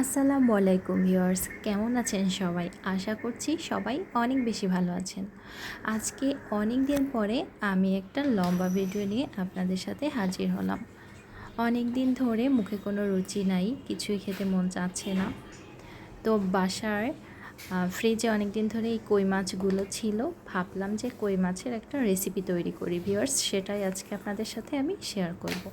আসসালামু আলাইকুম ভিউয়ার্স, কেমন আছেন সবাই? আশা করছি সবাই অনেক বেশি ভালো আছেন। আজকে অনেক দিন পরে আমি একটা লম্বা ভিডিও নিয়ে আপনাদের সাথে হাজির হলাম। অনেক দিন ধরে মুখে কোনো রুচি নাই, কিছুই খেতে মন চাচ্ছে না। তো বাসায় ফ্রিজে অনেক দিন ধরে এই কই মাছগুলো ছিল, ভাবলাম যে কই মাছের একটা রেসিপি তৈরি করি ভিউয়ার্স, সেটাই আজকে আপনাদের সাথে আমি শেয়ার করব।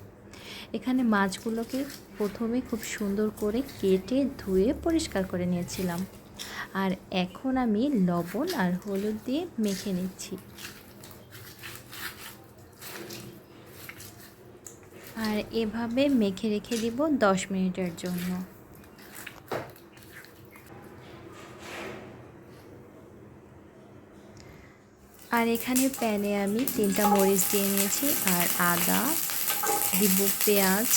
এখানে মাছগুলোকে প্রথমে খুব সুন্দর করে কেটে ধুয়ে পরিষ্কার করে নিয়েছিলাম, আর এখন আমি লবণ আর হলুদ দিয়ে মেখে নিচ্ছি। আর এভাবে মেখে রেখে দিব 10 মিনিটের জন্য। আর এখানে প্যানে আমি 3টা মরিচ দিয়ে নিয়েছি, আর আদা দিব, পেঁয়াজ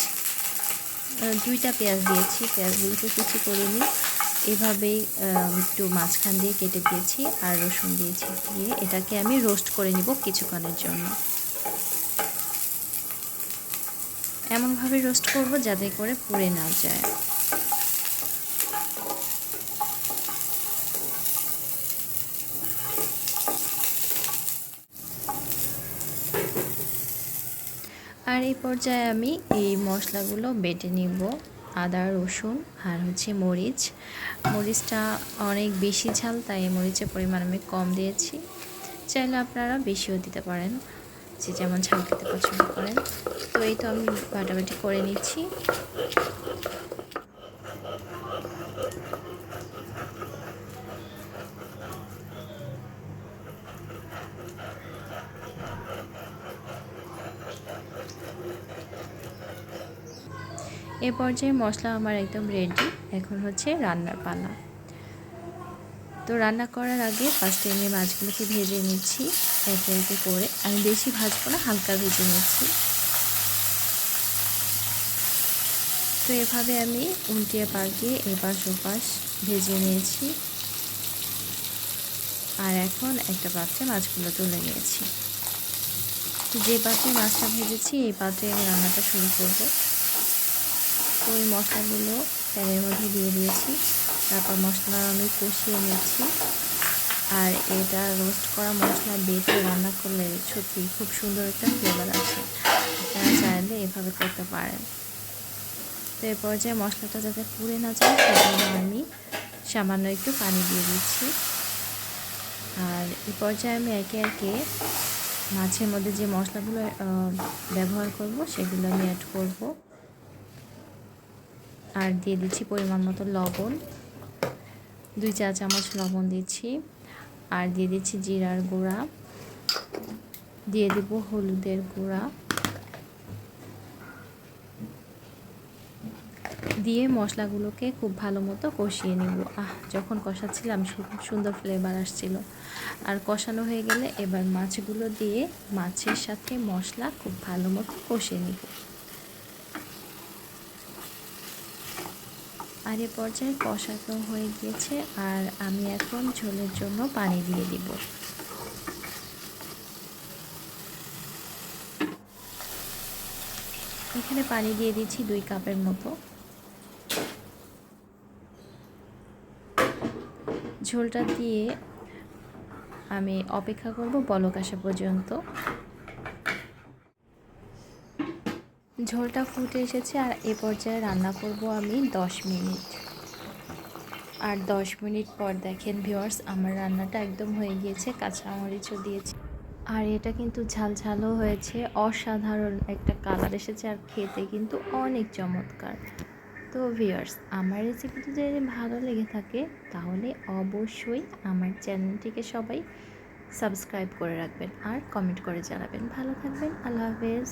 2টা পেঁয়াজ দিয়েছি, পেঁয়াজগুলোকে কুচি করে নিই। এভাবেই একটু মাঝখান দিয়ে কেটে দিয়েছি, আর রসুন দিয়েছি, দিয়ে এটাকে আমি রোস্ট করে নিব কিছুক্ষণের জন্য। এমনভাবে রোস্ট করব যাতে করে পুড়ে না যায়। আর এই পর্যায়ে আমি এই মশলাগুলো বেটে নিব। আদা, রসুন আর মরিচ। মরিচটা অনেক বেশি ঝাল, তাই মরিচের পরিমাণ আমি কম দিয়েছি। চাইলে আপনারা বেশিও দিতে পারেন, যে যেমন ঝাল খেতে পছন্দ করেন। তো এই তো আমি বাটাবাটি করে নিচ্ছি। এ পর্যায়ে মশলা আমার একদম রেডি। এখন রান্নার পালা। তো রান্না করার আগে ফার্স্টে আমি মাছগুলোকে ভেজে নিচ্ছি একে একে করে। আমি বেশি ভাজবো না, হালকা ভেজে নিচ্ছি। তো এভাবে আমি উল্টিয়ে পাল্টিয়ে এপাশ ওপাশ ভেজে নিয়েছি। আর এখন একটা পাত্রে মাছগুলো তুলে নিয়েছি। যে পাত্রে মাছটা ভেজেছি এই পাত্রে আমি রান্নাটা শুরু করব। তো ওই মশলাগুলো প্যানের মধ্যে দিয়ে দিয়েছি। তারপর মশলা আমি কষিয়ে নিচ্ছি। আর এটা রোস্ট করা মশলা বেটে রান্না করলে সত্যি খুব সুন্দর একটা ফ্লেভার আসে। আপনারা চাইলে এভাবে করতে পারেন। তো এই পর্যায়ে মশলাটা যাতে পুড়ে না যায় সেজন্য আমি সামান্য একটু পানি দিয়ে দিচ্ছি। আর এই পর্যায়ে আমি একে একে মাছের মধ্যে যে মশলাগুলো ব্যবহার করব সেগুলো আমি অ্যাড করব। আর দিয়ে দিচ্ছি পরিমাণ মতো লবণ, 2 চা চামচ লবণ দিচ্ছি। আর দিয়ে দিচ্ছি জিরার গুঁড়া, দিয়ে দেব হলুদের গুঁড়া, দিয়ে মশলাগুলোকে খুব ভালো মতো কষিয়ে নিব। যখন কষাচ্ছিলাম খুব সুন্দর ফ্লেভার আসছিল। আর কষানো হয়ে গেলে এবার মাছগুলো দিয়ে মাছের সাথে মশলা খুব ভালো মতো কষিয়ে নিব। আর এ পর্যায়ে কষানো হয়ে গিয়েছে, আর আমি এখন ঝোলের জন্য পানি দিয়ে দিব। এখানে পানি দিয়ে দিচ্ছি 2 কাপের মতো। ঝোলটা দিয়ে আমি অপেক্ষা করব বলক আসা পর্যন্ত। ঝোলটা ফুটে এসেছে, আর এ পর্যায়ে রান্না করব আমি 10 মিনিট। আর 10 মিনিট পর দেখেন ভিউয়ার্স, আমার রান্নাটা একদম হয়ে গিয়েছে। কাঁচামরিচও দিয়েছি, আর এটা কিন্তু ঝাল ঝালও হয়েছে। অসাধারণ একটা কালার এসেছে, আর খেতে কিন্তু অনেক চমৎকার। তো ভিউয়ার্স, আমার রেসিপিটি যদি ভালো লেগে থাকে তাহলে অবশ্যই আমার চ্যানেলটিকে সবাই সাবস্ক্রাইব করে রাখবেন আর কমেন্ট করে জানাবেন। ভালো থাকবেন, আল্লাহ হাফেজ।